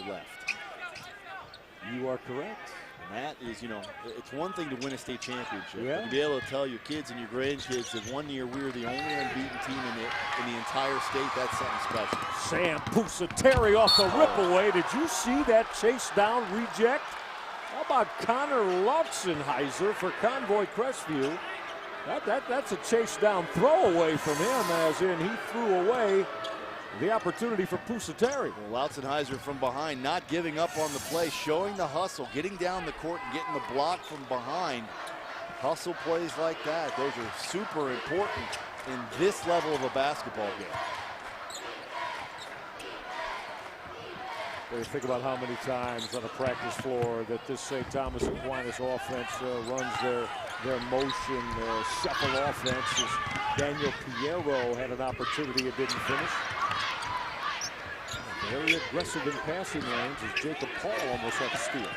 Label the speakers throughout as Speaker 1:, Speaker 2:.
Speaker 1: left.
Speaker 2: You are correct.
Speaker 1: And that is, you know, it's one thing to win a state championship.
Speaker 2: Yeah.
Speaker 1: But to be able to tell your kids and your grandkids that one year we were the only unbeaten team in the entire state, that's something special.
Speaker 2: Sam Pusateri off the rip away. Did you see that chase down reject? How about Connor Lautzenheiser for Convoy Crestview? That's a chase down throwaway from him, as in he threw away the opportunity for Pusateri.
Speaker 1: Well, Lautzenheiser from behind, not giving up on the play, showing the hustle, getting down the court and getting the block from behind. Hustle plays like that, those are super important in this level of a basketball game.
Speaker 2: Well, you think about how many times on a practice floor that this St. Thomas Aquinas offense runs their motion shuffle offense. As Daniel Piero had an opportunity, it didn't finish. Very aggressive in passing lanes as Jacob Paul almost had to steal.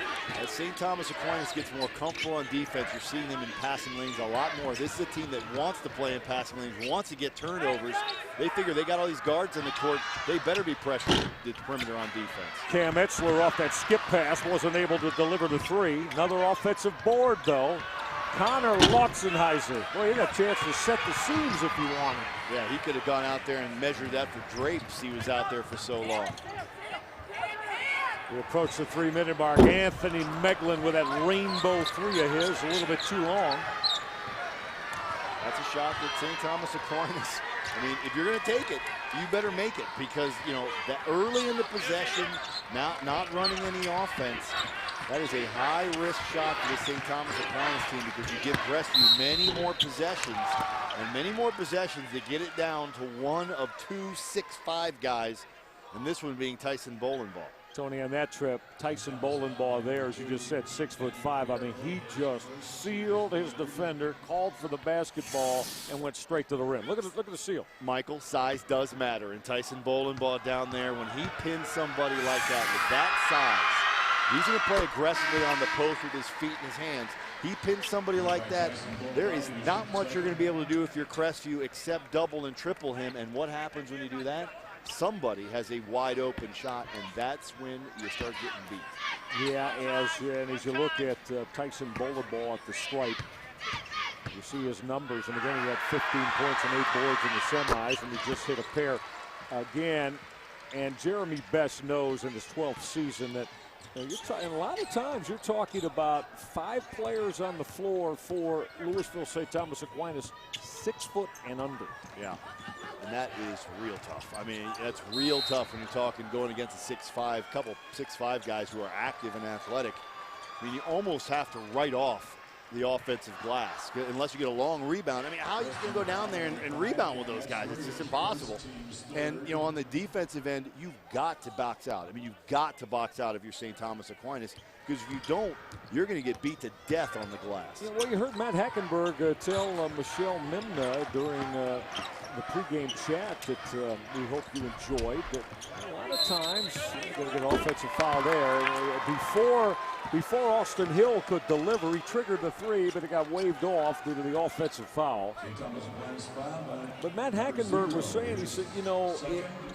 Speaker 1: As St. Thomas Aquinas gets more comfortable on defense, you're seeing them in passing lanes a lot more. This is a team that wants to play in passing lanes, wants to get turnovers. They figure they got all these guards on the court. They better be pressuring the perimeter on defense.
Speaker 2: Cam Etzler off that skip pass wasn't able to deliver the three. Another offensive board, though. Connor Lautzenheiser. Boy, he had a chance to set the seams if he wanted.
Speaker 1: Yeah, he could have gone out there and measured that for Drapes. He was out there for so long.
Speaker 2: We approach the 3-minute mark. Anthony Meglin with that rainbow three of his, a little bit too long.
Speaker 1: That's a shot that St. Thomas Aquinas, I mean, if you're going to take it, you better make it, because, you know, that early in the possession, not running any offense, that is a high-risk shot for the St. Thomas Aquinas team, because you give Crestview many more possessions, and many more possessions to get it down to one of 2 6'5" guys, and this one being Tyson Bolenball.
Speaker 2: Tony, on that trip, Tyson Bolenball there, as you just said, 6'5". I mean, he just sealed his defender, called for the basketball, and went straight to the rim. Look at the seal.
Speaker 1: Michael, size does matter, and Tyson Bolenball down there, when he pins somebody like that with that size, he's going to play aggressively on the post with his feet and his hands. He pins somebody like that, there is not much you're going to be able to do if you're Crestview except double and triple him. And what happens when you do that? Somebody has a wide open shot, and that's when you start getting beat.
Speaker 2: Yeah, as you look at Tyson Bolenball at the stripe, you see his numbers. And again, he had 15 points and 8 boards in the semis, and he just hit a pair again. And Jeremy Best knows in his 12th season that a lot of times you're talking about 5 players on the floor for Louisville St. Thomas Aquinas, 6 foot and under.
Speaker 1: Yeah, and that is real tough. I mean, that's real tough when you're talking going against a 6'5", couple 6'5" guys who are active and athletic. I mean, you almost have to write off the offensive glass unless you get a long rebound. I mean, how are you going to go down there and rebound with those guys? It's just impossible. And, you know, on the defensive end, you've got to box out. I mean, you've got to box out if you're St. Thomas Aquinas, because if you don't, you're going to get beat to death on the glass.
Speaker 2: Yeah, well, you heard Matt Hackenberg tell Michelle Mimna during the pregame chat that we hope you enjoyed. That a lot of times you're going to get an offensive foul there. Before Austin Hill could deliver, he triggered the three, but it got waved off due to the offensive foul. But Matt Hackenberg was saying, he said, you know,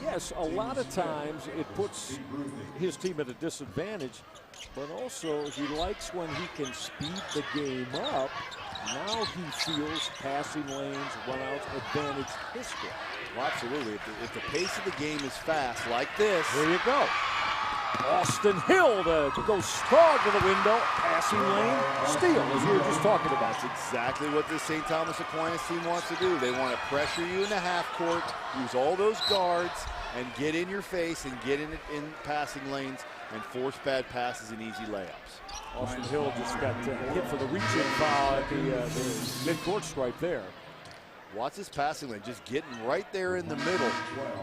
Speaker 2: yes, a lot of times it puts his team at a disadvantage, but also he likes when he can speed the game up. Now he feels passing lanes, run-outs advantage his score.
Speaker 1: Well, absolutely. If the pace of the game is fast like this.
Speaker 2: There you go. Austin Hill to go strong to the window, passing lane, steal, as you were just talking about.
Speaker 1: That's exactly what the St. Thomas Aquinas team wants to do. They want to pressure you in the half court, use all those guards, and get in your face and get in passing lanes and force bad passes and easy layups.
Speaker 2: Austin Hill just got hit for the reach-in foul at the mid-court stripe there.
Speaker 1: Watch this passing lane, just getting right there in the middle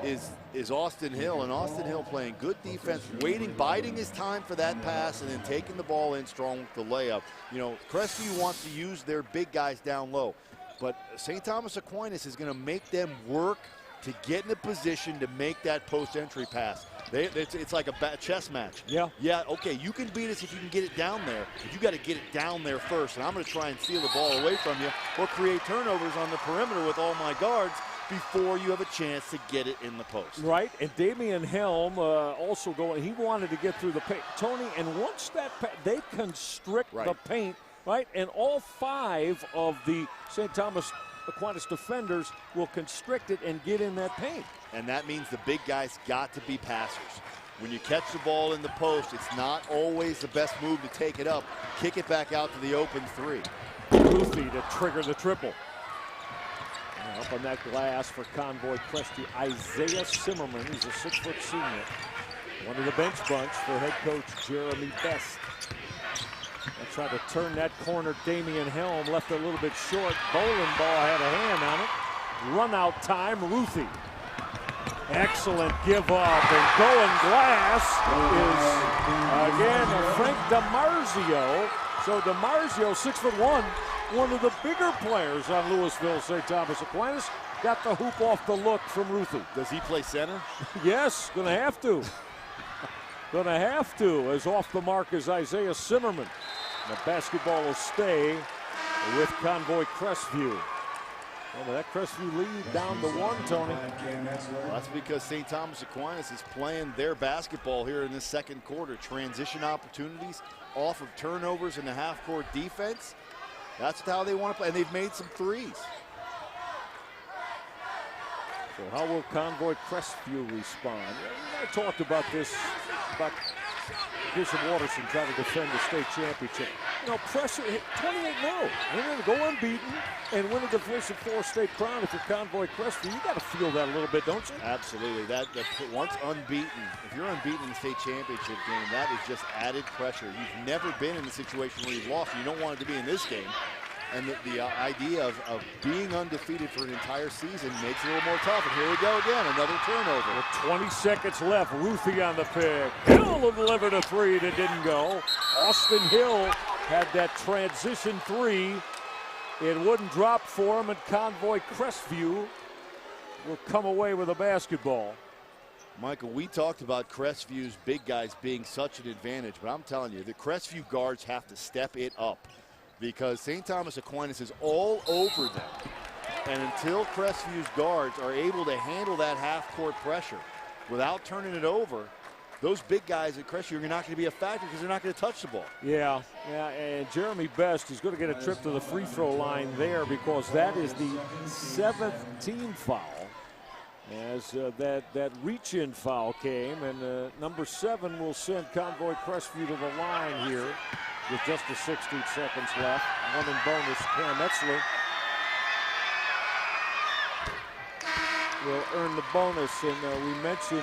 Speaker 1: is Austin Hill, and Austin Hill playing good defense, waiting, biding his time for that pass, and then taking the ball in strong with the layup. You know, Crestview wants to use their big guys down low, but St. Thomas Aquinas is going to make them work to get in a position to make that post-entry pass. It's like a chess match.
Speaker 2: Yeah.
Speaker 1: Yeah, okay, you can beat us if you can get it down there, but you got to get it down there first, and I'm going to try and steal the ball away from you or create turnovers on the perimeter with all my guards before you have a chance to get it in the post.
Speaker 2: Right, and Damian Helm also going. He wanted to get through the paint, Tony. And once that they constrict the paint, right, and all 5 of the St. Thomas Aquinas defenders will constrict it and get in that paint.
Speaker 1: And that means the big guys got to be passers. When you catch the ball in the post, it's not always the best move to take it up. Kick it back out to the open 3.
Speaker 2: Ruthie to trigger the triple. Up on that glass for Convoy Crestview, Isaiah Zimmerman. He's a 6-foot senior. One of the bench bunch for head coach Jeremy Best. They tried to turn that corner. Damian Helm left it a little bit short. Bowling ball had a hand on it. Run out time, Ruthie. Excellent give up, and going glass is again Frank DiMarzio. So DiMarzio, 6'1", one of the bigger players on Louisville St. Thomas Aquinas, got the hoop off the look from Ruthie.
Speaker 1: Does he play center?
Speaker 2: Yes, gonna have to. Gonna have to, as off the mark is Isaiah Zimmerman. The basketball will stay with Convoy Crestview. Oh, but that Crestview lead down to 1, Tony.
Speaker 1: Well, that's because St. Thomas Aquinas is playing their basketball here in this second quarter. Transition opportunities off of turnovers in the half-court defense. That's how they want to play, and they've made some threes.
Speaker 2: So how will Convoy Crestview respond? I talked about this, about Bishop Waterson trying to defend the state championship. You know, pressure, 28-0. They're going to go unbeaten and win a Division IV state crown. If you're Convoy Crestview, you got to feel that a little bit, don't you?
Speaker 1: Absolutely. That once unbeaten, if you're unbeaten in the state championship game, that is just added pressure. You've never been in the situation where you've lost. You don't want it to be in this game. And the idea of being undefeated for an entire season makes it a little more tough. And here we go again, another turnover.
Speaker 2: With 20 seconds left, Ruthie on the pick. Hill delivered a 3 that didn't go. Austin Hill had that transition 3. It wouldn't drop for him, and Convoy Crestview will come away with a basketball.
Speaker 1: Michael, we talked about Crestview's big guys being such an advantage, but I'm telling you, the Crestview guards have to step it up, because St. Thomas Aquinas is all over them. And until Crestview's guards are able to handle that half-court pressure without turning it over, those big guys at Crestview are not going to be a factor because they're not going to touch the ball.
Speaker 2: Yeah, and Jeremy Best is going to get a trip to the free throw line there, because that is the 7th team foul, as that reach-in foul came, and number 7 will send Convoy Crestview to the line here with just the 16 seconds left. One in bonus, Cam Etzler will earn the bonus, and we mentioned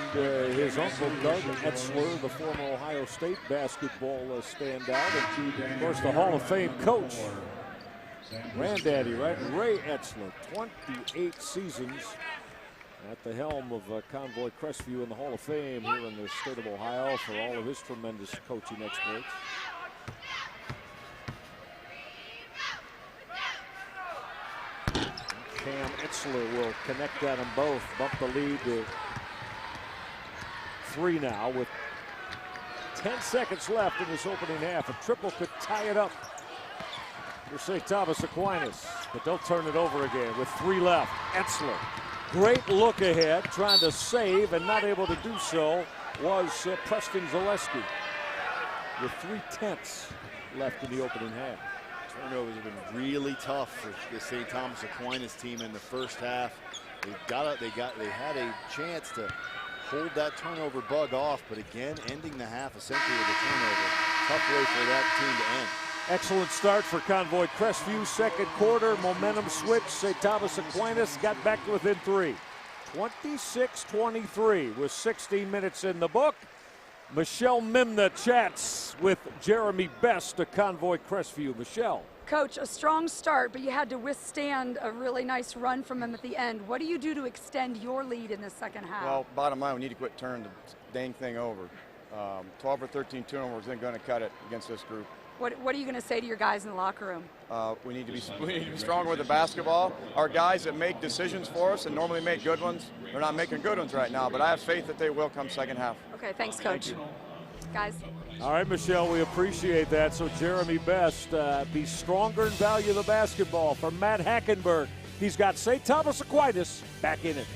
Speaker 2: his uncle, Doug Etzler, the former Ohio State basketball standout, and of course the Hall of Fame coach, granddaddy, right? Ray Etzler, 28 seasons at the helm of Convoy Crestview in the Hall of Fame here in the state of Ohio for all of his tremendous coaching exploits. Cam Etzler will connect on them both, bump the lead to 3 now with 10 seconds left in this opening half. A triple could tie it up for St. Thomas Aquinas, but they'll turn it over again with 3 left. Etzler, great look ahead, trying to save and not able to do so was Preston Zaleski with 3/10 left in the opening half.
Speaker 1: Turnovers have been really tough for the St. Thomas Aquinas team in the first half. They had a chance to hold that turnover bug off, but again, ending the half essentially with a turnover. Tough way for that team to end.
Speaker 2: Excellent start for Convoy Crestview. Second quarter, momentum switch. St. Thomas Aquinas got back to within 3. 26-23 with 16 minutes in the book. Michelle Mimna chats with Jeremy Best of Convoy Crestview. Michelle.
Speaker 3: Coach, a strong start, but you had to withstand a really nice run from him at the end. What do you do to extend your lead in the second half?
Speaker 4: Well, bottom line, we need to quit turning the dang thing over. 12 or 13 turnovers isn't going to cut it against this group.
Speaker 3: What are you going to say to your guys in the locker room?
Speaker 4: We need to be stronger with the basketball. Our guys that make decisions for us and normally make good ones, they're not making good ones right now, but I have faith that they will come second half.
Speaker 3: Okay, thanks, Coach. Guys.
Speaker 2: All right, Michelle, we appreciate that. So Jeremy Best, be stronger and value the basketball. From Matt Hackenberg, He's got St. Thomas Aquinas back in it.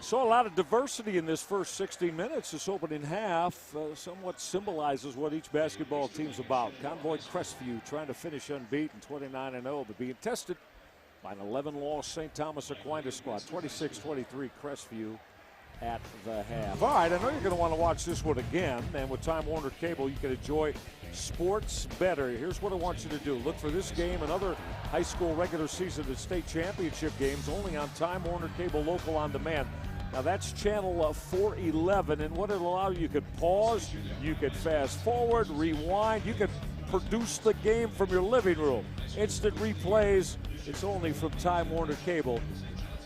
Speaker 2: Saw a lot of diversity in this first 16 minutes. This opening half somewhat symbolizes what each basketball team's about. Convoy Crestview trying to finish unbeaten, 29-0, but being tested by an 11-loss St. Thomas Aquinas squad, 26-23 Crestview at the half. All right, I know you're going to want to watch this one again, and with Time Warner Cable, you can enjoy sports better. Here's what I want you to do. Look for this game and other high school regular season and state championship games only on Time Warner Cable Local On Demand. Now that's channel 411, and what it'll allow you could pause, you could fast forward, rewind, you could produce the game from your living room. Instant replays, it's only from Time Warner Cable.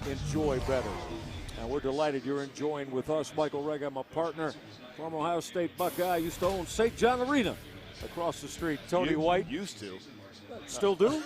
Speaker 2: Enjoy better. And we're delighted you're enjoying with us. Michael Reghi, my partner, former Ohio State Buckeye, used to own St. John Arena across the street. Tony White.
Speaker 1: Used to.
Speaker 2: Still do?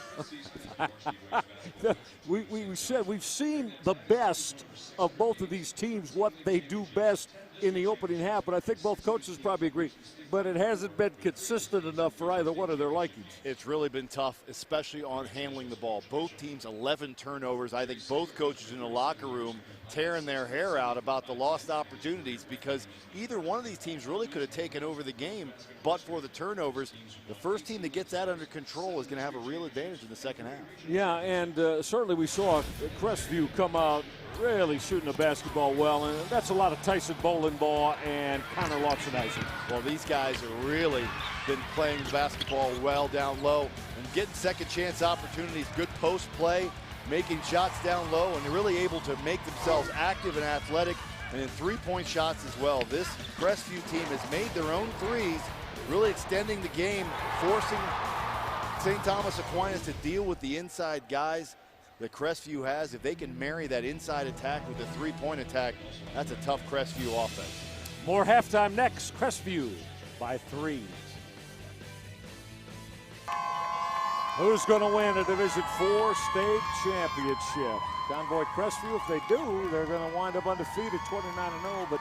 Speaker 2: we said we've seen the best of both of these teams, what they do best in the opening half, but I think both coaches probably agree. But it hasn't been consistent enough for either one of their likings.
Speaker 1: It's really been tough, especially on handling the ball. Both teams 11 turnovers. I think both coaches in the locker room tearing their hair out about the lost opportunities because either one of these teams really could have taken over the game, but for the turnovers, the first team that gets that under control is going to have a real advantage in the second half.
Speaker 2: Yeah, and certainly we saw Crestview come out really shooting the basketball well, and that's a lot of Tyson Bolenbaugh and Connor Lawson-Eisen.
Speaker 1: Well, these guys have really been playing basketball well down low and getting second chance opportunities, good post play, making shots down low, and they're really able to make themselves active and athletic, and in three-point shots as well. This Crestview team has made their own threes, really extending the game, forcing St. Thomas Aquinas to deal with the inside guys that Crestview has. If they can marry that inside attack with the three-point attack, that's a tough Crestview offense.
Speaker 2: More halftime next. Crestview by 3. Who's going to win a Division IV state championship? Convoy Crestview, if they do, they're going to wind up undefeated, 29-0, but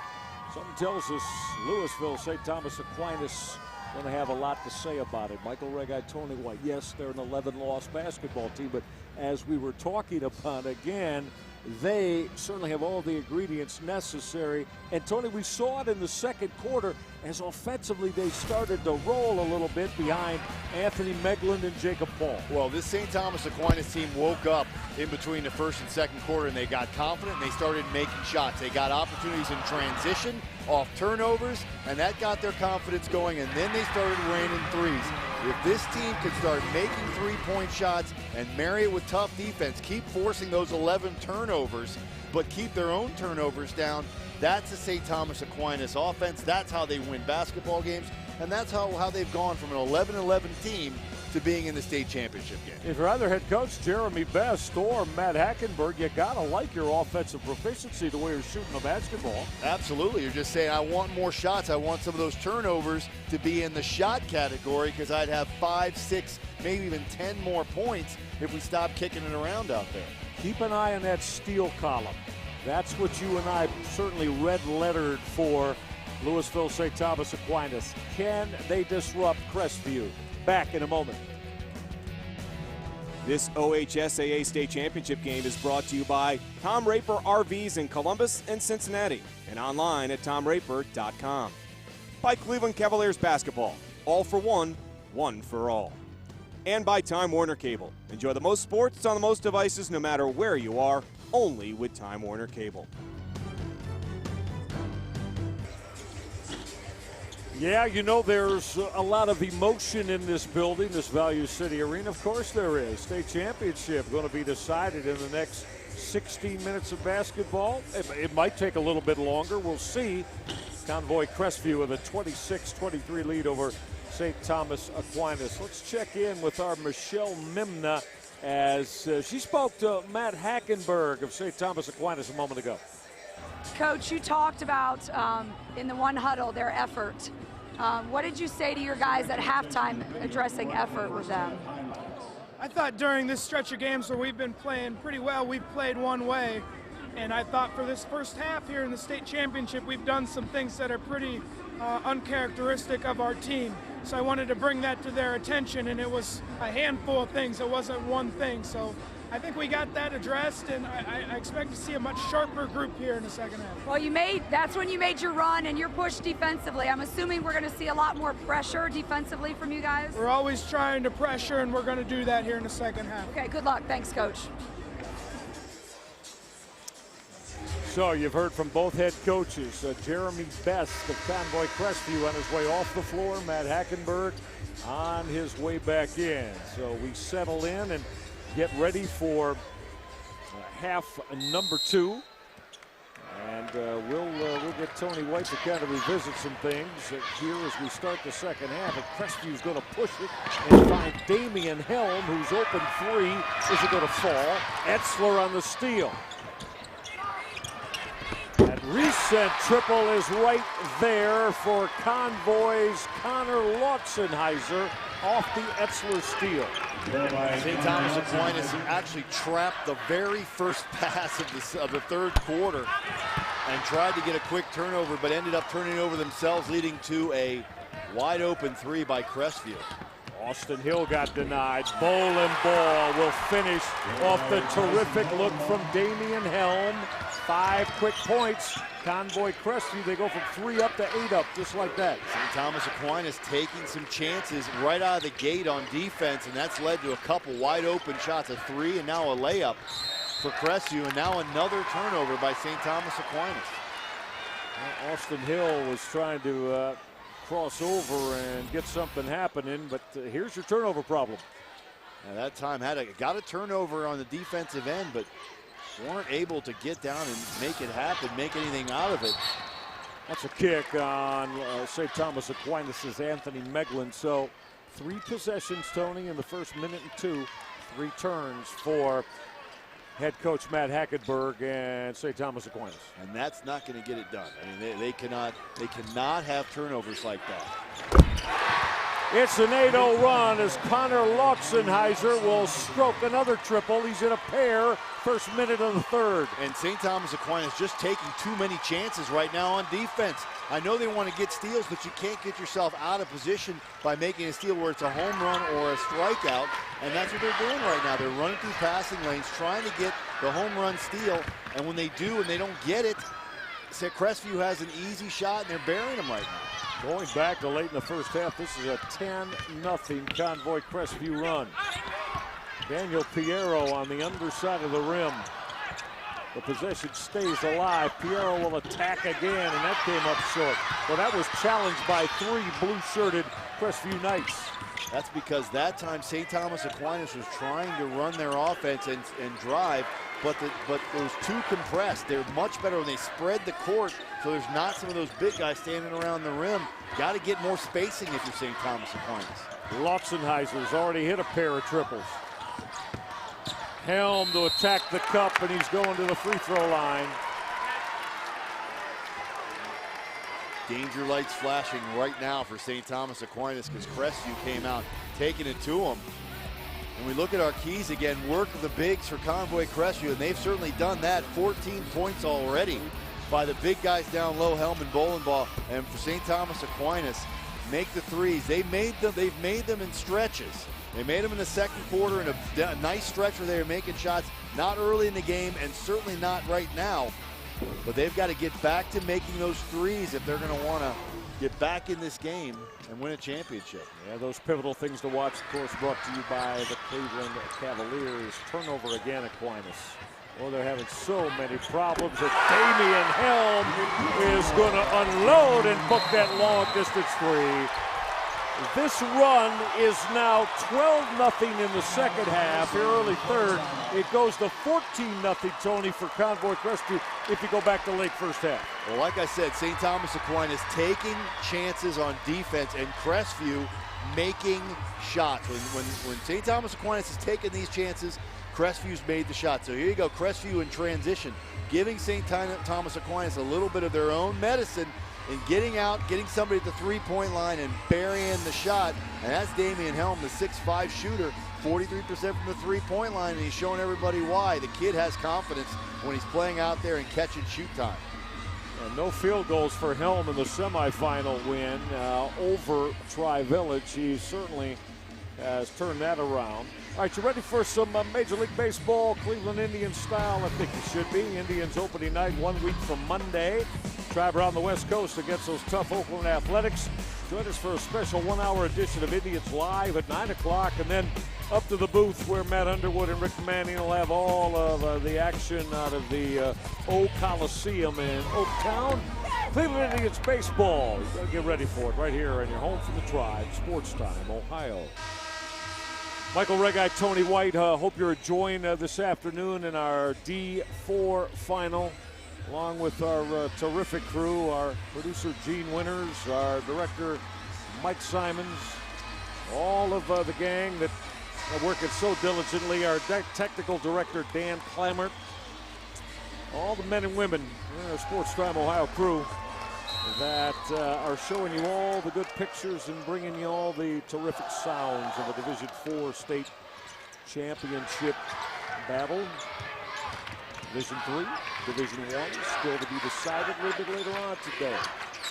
Speaker 2: something tells us Louisville, St. Thomas Aquinas, going to have a lot to say about it. Michael Reghi, Tony White, yes, they're an 11-loss basketball team, but as we were talking about again, they certainly have all the ingredients necessary. And Tony, we saw it in the second quarter as offensively they started to roll a little bit behind Anthony Megland and Jacob Paul.
Speaker 1: Well, this St. Thomas Aquinas team woke up in between the first and second quarter, and they got confident and they started making shots. They got opportunities in transition, off turnovers, and that got their confidence going, and then they started raining threes. If this team could start making three-point shots and marry it with tough defense, keep forcing those 11 turnovers, but keep their own turnovers down, that's the St. Thomas Aquinas offense. That's how they win basketball games, and that's how they've gone from an 11-11 team to being in the state championship game.
Speaker 2: If you're either head coach Jeremy Best or Matt Hackenberg, you gotta like your offensive proficiency the way you're shooting the basketball.
Speaker 1: Absolutely. You're just saying, I want more shots. I want some of those turnovers to be in the shot category because I'd have 5, 6, maybe even 10 more points if we stop kicking it around out there.
Speaker 2: Keep an eye on that steal column. That's what you and I certainly red-lettered for Louisville St. Thomas Aquinas. Can they disrupt Crestview? Back in a moment.
Speaker 5: This OHSAA state championship game is brought to you by Tom Raper RVs in Columbus and Cincinnati, and online at tomraper.com. By Cleveland Cavaliers basketball, all for one, one for all. And by Time Warner Cable. Enjoy the most sports on the most devices no matter where you are, only with Time Warner Cable.
Speaker 2: Yeah, you know there's a lot of emotion in this building, this Value City Arena. Of course there is. State championship going to be decided in the next 16 minutes of basketball. It might take a little bit longer. We'll see. Convoy Crestview with a 26-23 lead over St. Thomas Aquinas. Let's check in with our Michelle Mimna as she spoke to Matt Hackenberg of St. Thomas Aquinas a moment ago.
Speaker 3: Coach, you talked about in the one huddle their effort. What did you say to your guys at halftime addressing effort with them?
Speaker 6: I thought during this stretch of games where we've been playing pretty well, we've played one way. And I thought for this first half here in the state championship, we've done some things that are pretty uncharacteristic of our team. So I wanted to bring that to their attention, and it was a handful of things. It wasn't one thing. So I think we got that addressed, and I expect to see a much sharper group here in the second half.
Speaker 3: Well, that's when you made your run and your push defensively. I'm assuming we're going to see a lot more pressure defensively from you guys.
Speaker 6: We're always trying to pressure, and we're going to do that here in the second half.
Speaker 3: Okay, good luck. Thanks, Coach.
Speaker 2: So you've heard from both head coaches. Jeremy Best of Convoy Crestview on his way off the floor. Matt Hackenberg on his way back in. So we settle in and get ready for half number 2. And we'll get Tony White to kind of revisit some things here as we start the second half. And Crestview's going to push it and find Damian Helm, who's open 3. Is it going to fall? Etzler on the steal. That recent triple is right there for Convoy's Connor Lotzenheiser off the Etzler steal.
Speaker 1: St. Thomas Aquinas actually trapped the very first pass of the third quarter and tried to get a quick turnover, but ended up turning over themselves, leading to a wide open 3 by Crestview.
Speaker 2: Austin Hill got denied. Bowling ball will finish off the terrific look from Damian Helm. 5 quick points. Convoy Crestview, they go from 3 up to 8 up, just like that.
Speaker 1: St. Thomas Aquinas taking some chances right out of the gate on defense, and that's led to a couple wide open shots, a 3 and now a layup for Crestview, and now another turnover by St. Thomas Aquinas.
Speaker 2: Well, Austin Hill was trying to cross over and get something happening, but here's your turnover problem.
Speaker 1: Now that time got a turnover on the defensive end, but weren't able to get down and make it happen, make anything out of it.
Speaker 2: That's a kick on St. Thomas Aquinas' Anthony Meglin. So 3 possessions, Tony, in the first minute and 2. 3 turns for head coach Matt Hackenberg and St. Thomas Aquinas.
Speaker 1: And that's not going to get it done. I mean, they cannot have turnovers like that.
Speaker 2: It's an 8-0 run as Connor Lotzenheiser will stroke another triple. He's in a pair, first minute of the third.
Speaker 1: And St. Thomas Aquinas just taking too many chances right now on defense. I know they want to get steals, but you can't get yourself out of position by making a steal where it's a home run or a strikeout. And that's what they're doing right now. They're running through passing lanes, trying to get the home run steal. And when they do and they don't get it, Crestview has an easy shot and they're burying them right now.
Speaker 2: Going back to late in the first half, this is a 10-0 Convoy Crestview run. Daniel Piero on the underside of the rim. The possession stays alive. Piero will attack again, and that came up short. Well, that was challenged by 3 blue-shirted Crestview Knights.
Speaker 1: That's because that time St. Thomas Aquinas was trying to run their offense and drive, but it was too compressed. They're much better when they spread the court, so there's not some of those big guys standing around the rim. Got to get more spacing if you're St. Thomas Aquinas.
Speaker 2: Lotzenheiser's already hit a pair of triples. Helm to attack the cup, and he's going to the free throw line.
Speaker 1: Danger lights flashing right now for St. Thomas Aquinas because Crestview came out taking it to him. And we look at our keys again, work of the bigs for Convoy Crestview, and they've certainly done that. 14 points already by the big guys down low, Helm and Bowling Ball. And for St. Thomas Aquinas, make the threes. They've made them in stretches. They made them in the second quarter in a nice stretch where they were making shots, not early in the game and certainly not right now. But they've got to get back to making those threes if they're going to want to get back in this game and win a championship.
Speaker 2: Yeah, those pivotal things to watch, of course, brought to you by the Cleveland Cavaliers. Turnover again, Aquinas. Well, they're having so many problems that Damian Helm is going to unload and book that long distance 3. This run is now 12-0 in the second half, here early third. It goes to 14-0, Tony, for Convoy Crestview if you go back to late first half.
Speaker 1: Well, like I said, St. Thomas Aquinas taking chances on defense and Crestview making shots. When St. Thomas Aquinas is taking these chances, Crestview's made the shot. So here you go, Crestview in transition, giving St. Thomas Aquinas a little bit of their own medicine and getting out, getting somebody at the three-point line and burying the shot. And that's Damian Helm, the 6'5" shooter, 43% from the three-point line, and he's showing everybody why. The kid has confidence when he's playing out there and catch and shoot time.
Speaker 2: And no field goals for Helm in the semifinal win over Tri-Village. He certainly has turned that around. All right, you ready for some Major League Baseball, Cleveland Indians style? I think you should be. Indians opening night 1 week from Monday. Drive around the West Coast against those tough Oakland Athletics. Join us for a special 1-hour edition of Indians Live at 9 o'clock, and then up to the booth where Matt Underwood and Rick Manning will have all of the action out of the O Coliseum in Oaktown. Cleveland Indians baseball. You gotta get ready for it right here on your home from the Tribe, Sports Time, Ohio. Michael Reghi, Tony White, hope you're enjoying this afternoon in our D4 final, along with our terrific crew, our producer Gene Winters, our director Mike Simons, all of the gang that are working so diligently, our technical director Dan Clamert, all the men and women in our Sports Time Ohio crew that are showing you all the good pictures and bringing you all the terrific sounds of a Division IV state championship battle. Division III, Division I, still to be decided a little bit later on today.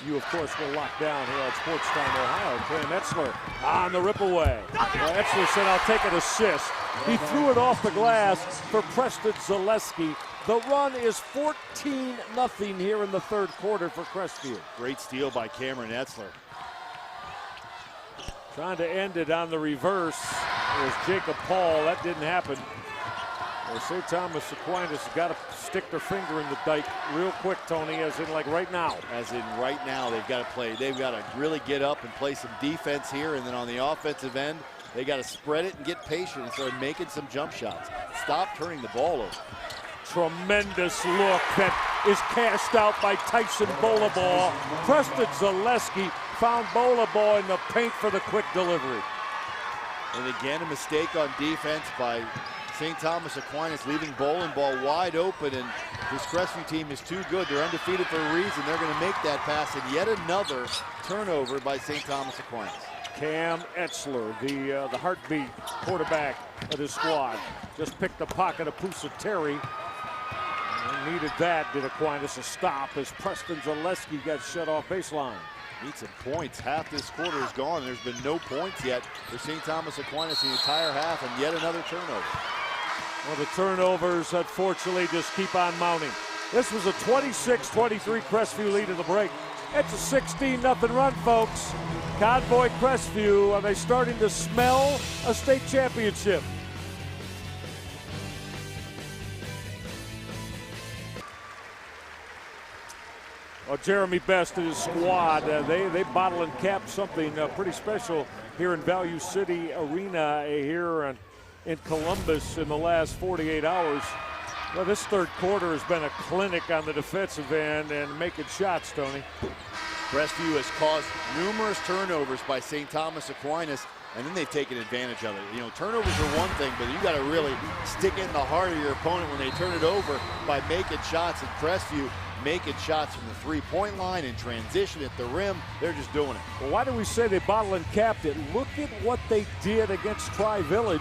Speaker 2: You, of course, will lock down here at Sports Time Ohio. Cam Etzler on the rip away. Etzler said, I'll take an assist. He threw it off the glass for Preston Zaleski. The run is 14-0 here in the third quarter for Crestview.
Speaker 1: Great steal by Cameron Etzler.
Speaker 2: Trying to end it on the reverse was Jacob Paul. That didn't happen. Well, St. Thomas Aquinas got to stick their finger in the dike real quick, Tony, as in like right now.
Speaker 1: As in right now, they've got to play. They've got to really get up and play some defense here, and then on the offensive end, they got to spread it and get patient and start making some jump shots. Stop turning the ball over.
Speaker 2: Tremendous look that is cashed out by Tyson Bolaball. Preston Zaleski found Bolaball in the paint for the quick delivery.
Speaker 1: And again, a mistake on defense by St. Thomas Aquinas, leaving Bowling Ball wide open, and this Crestview team is too good. They're undefeated for a reason. They're going to make that pass, and yet another turnover by St. Thomas Aquinas.
Speaker 2: Cam Etzler, the heartbeat quarterback of his squad, just picked the pocket of Pusateri. And needed that, did Aquinas, a stop as Preston Zaleski got shut off baseline.
Speaker 1: Need some points. Half this quarter is gone. There's been no points yet for St. Thomas Aquinas the entire half, and yet another turnover.
Speaker 2: Well, the turnovers, unfortunately, just keep on mounting. This was a 26-23 Crestview lead in the break. It's a 16-0 run, folks. Convoy Crestview, are they starting to smell a state championship? Well, Jeremy Best and his squad, they bottle and cap something pretty special here in Value City Arena here in Columbus in the last 48 hours. Well, this third quarter has been a clinic on the defensive end and making shots, Tony.
Speaker 1: Crestview has caused numerous turnovers by St. Thomas Aquinas, and then they've taken advantage of it. You know, turnovers are one thing, but you got to really stick it in the heart of your opponent when they turn it over by making shots. And Crestview making shots from the three-point line in transition at the rim. They're just doing it.
Speaker 2: Well, why do we say they bottle and capped it? Look at what they did against Tri-Village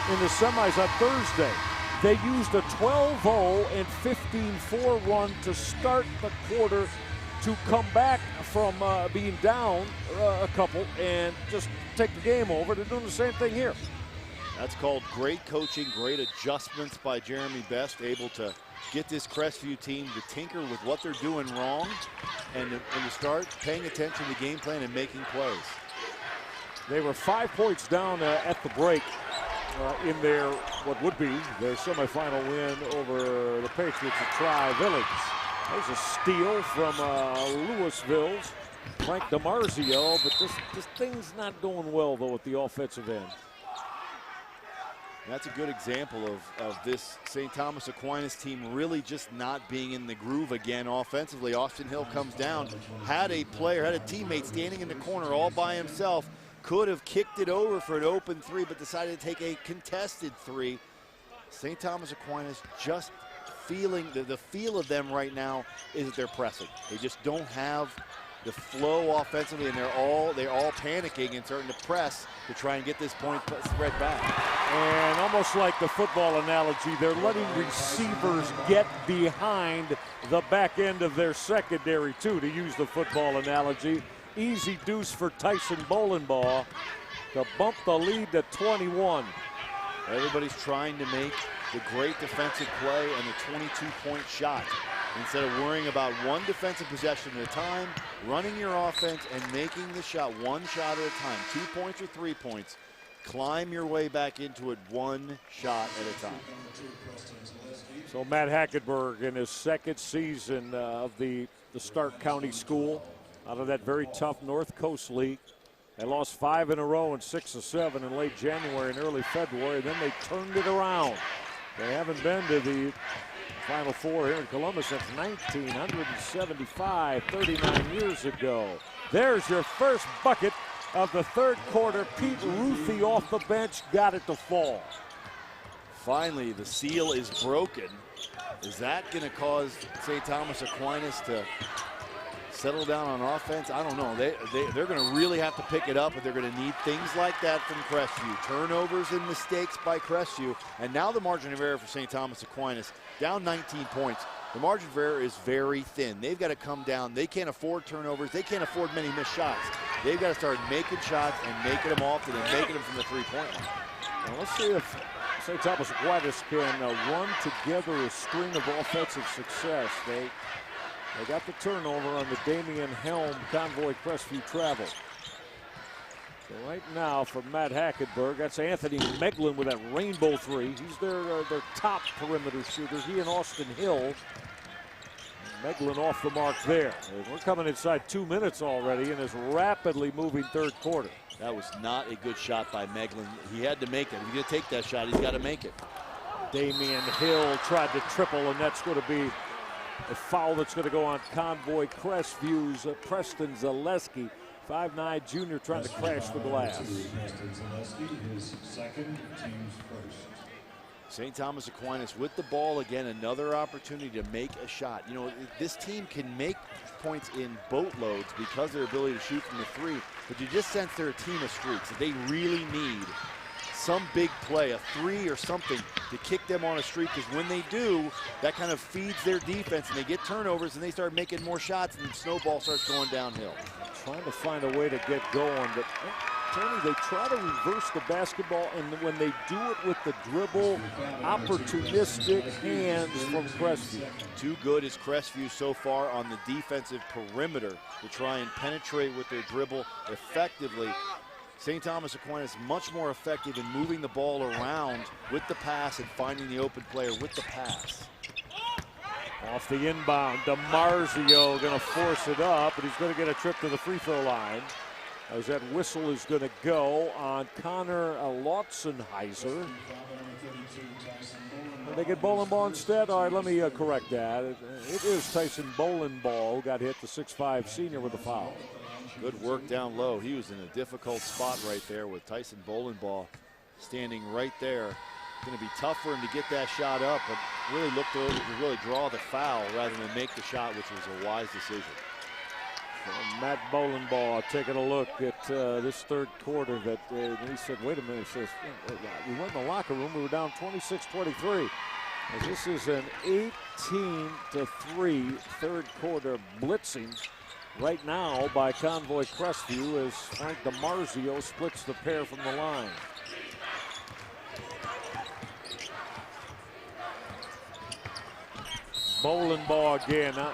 Speaker 2: in the semis on Thursday. They used a 12-0 and 15-4 run to start the quarter to come back from being down a couple and just take the game over. They're doing the same thing here.
Speaker 1: That's called great coaching, great adjustments by Jeremy Best, able to get this Crestview team to tinker with what they're doing wrong and to start paying attention to the game plan and making plays.
Speaker 2: They were 5 points down at the break in their, what would be their semifinal win over the Patriots at Tri-Village. There's a steal from Louisville's Frank DiMarzio, but this thing's not going well, though, at the offensive end.
Speaker 1: That's a good example of this St. Thomas Aquinas team really just not being in the groove again offensively. Austin Hill comes down, had a teammate standing in the corner all by himself, could have kicked it over for an open three, but decided to take a contested three. St. Thomas Aquinas just feeling, the feel of them right now is that they're pressing. They just don't have the flow offensively, and they're all panicking and starting to press to try and get this point spread back.
Speaker 2: And almost like the football analogy, they're letting receivers get behind the back end of their secondary too, to use the football analogy. Easy deuce for Tyson Bolenbaugh to bump the lead to 21.
Speaker 1: Everybody's trying to make the great defensive play and the 22-point shot, instead of worrying about one defensive possession at a time, running your offense and making the shot one shot at a time. 2 points or 3 points. Climb your way back into it one shot at a time.
Speaker 2: So Matt Hackenberg in his second season of the Stark County School, out of that very tough North Coast League. They lost 5 in a row and 6 of 7 in late January and early February. Then they turned it around. They haven't been to the Final Four here in Columbus since 1975, 39 years ago. There's your first bucket of the third quarter. Pete Ruthie off the bench got it to fall.
Speaker 1: Finally, the seal is broken. Is that going to cause St. Thomas Aquinas to settle down on offense? I don't know. They're going to really have to pick it up, but they're going to need things like that from Crestview. Turnovers and mistakes by Crestview. And now the margin of error for St. Thomas Aquinas, down 19 points. The margin of error is very thin. They've got to come down. They can't afford turnovers. They can't afford many missed shots. They've got to start making shots and making them often and making them from the three-point line.
Speaker 2: Well, let's see if St. Thomas Aquinas can run together a string of offensive success. They got the turnover on the Damian Helm Convoy Crestview travel. So right now for Matt Hackenberg, that's Anthony Meglin with that rainbow three. He's their top perimeter shooter. He and Austin Hill. Meglin off the mark there. We're coming inside 2 minutes already in this rapidly moving third quarter.
Speaker 1: That was not a good shot by Meglin. He had to make it. If he's going to take that shot, he's got to make it.
Speaker 2: Damian Hill tried to triple, and that's going to be a foul that's going to go on Convoy Crestview's Preston Zaleski. 5'9" junior trying to crash the glass.
Speaker 1: St. Thomas Aquinas with the ball again, another opportunity to make a shot. You know, this team can make points in boatloads because of their ability to shoot from the three, but you just sense they're a team of streaks. They really need some big play, a three or something, to kick them on a streak, because when they do, that kind of feeds their defense, and they get turnovers, and they start making more shots, and the snowball starts going downhill.
Speaker 2: Trying to find a way to get going, but Tony, they try to reverse the basketball, and when they do it with the dribble, opportunistic hands from Crestview.
Speaker 1: Too good is Crestview so far on the defensive perimeter to try and penetrate with their dribble effectively. St. Thomas Aquinas much more effective in moving the ball around with the pass and finding the open player with the pass.
Speaker 2: Off the inbound, DiMarzio going to force it up, and he's going to get a trip to the free throw line, as that whistle is going to go on Connor Lotzenheiser. They get Bolenbaugh instead. All right, let me correct that. It is Tyson Bolenbaugh who got hit, the 6'5" senior, with a foul.
Speaker 1: Good work down low. He was in a difficult spot right there with Tyson Bolenbaugh standing right there. It's going to be tough for him to get that shot up, but really looked over to really draw the foul rather than make the shot, which was a wise decision.
Speaker 2: So Matt Bolenbaugh taking a look at this third quarter. That he said, wait a minute, he says, we went in the locker room, we were down 26-23. This is an 18-3 third quarter blitzing right now by Convoy Crestview as Frank DiMarzio splits the pair from the line. Bolenbaugh again. Now,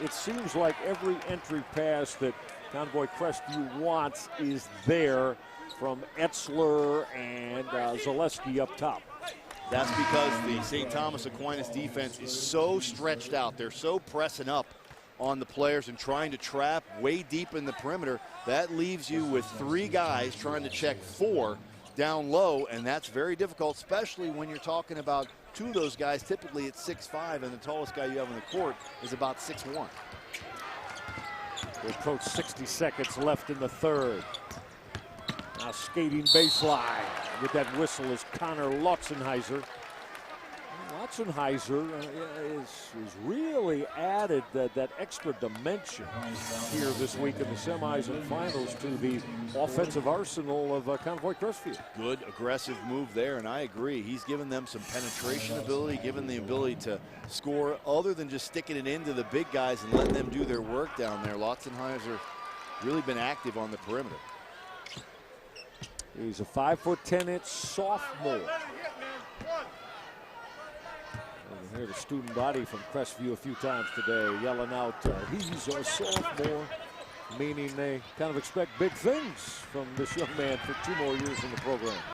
Speaker 2: it seems like every entry pass that Convoy Crestview wants is there from Etzler and Zaleski up top.
Speaker 1: That's because the St. Thomas Aquinas defense is so stretched out. They're so pressing up on the players and trying to trap way deep in the perimeter. That leaves you with three guys trying to check four down low, and that's very difficult, especially when you're talking about two of those guys typically at 6'5", and the tallest guy you have on the court is about 6'1".
Speaker 2: We approach 60 seconds left in the third. Now skating baseline with that whistle is Connor Lotzenheiser. Lotzenheiser is really added that extra dimension here this week in the semis and finals to the offensive arsenal of Convoy Crestview.
Speaker 1: Good aggressive move there, and I agree. He's given them some penetration ability, given the ability to score other than just sticking it into the big guys and letting them do their work down there. Lotzenheiser really been active on the perimeter.
Speaker 2: He's a 5'10" sophomore. You hear the student body from Crestview a few times today yelling out, he's a sophomore, meaning they kind of expect big things from this young man for 2 more years in the program.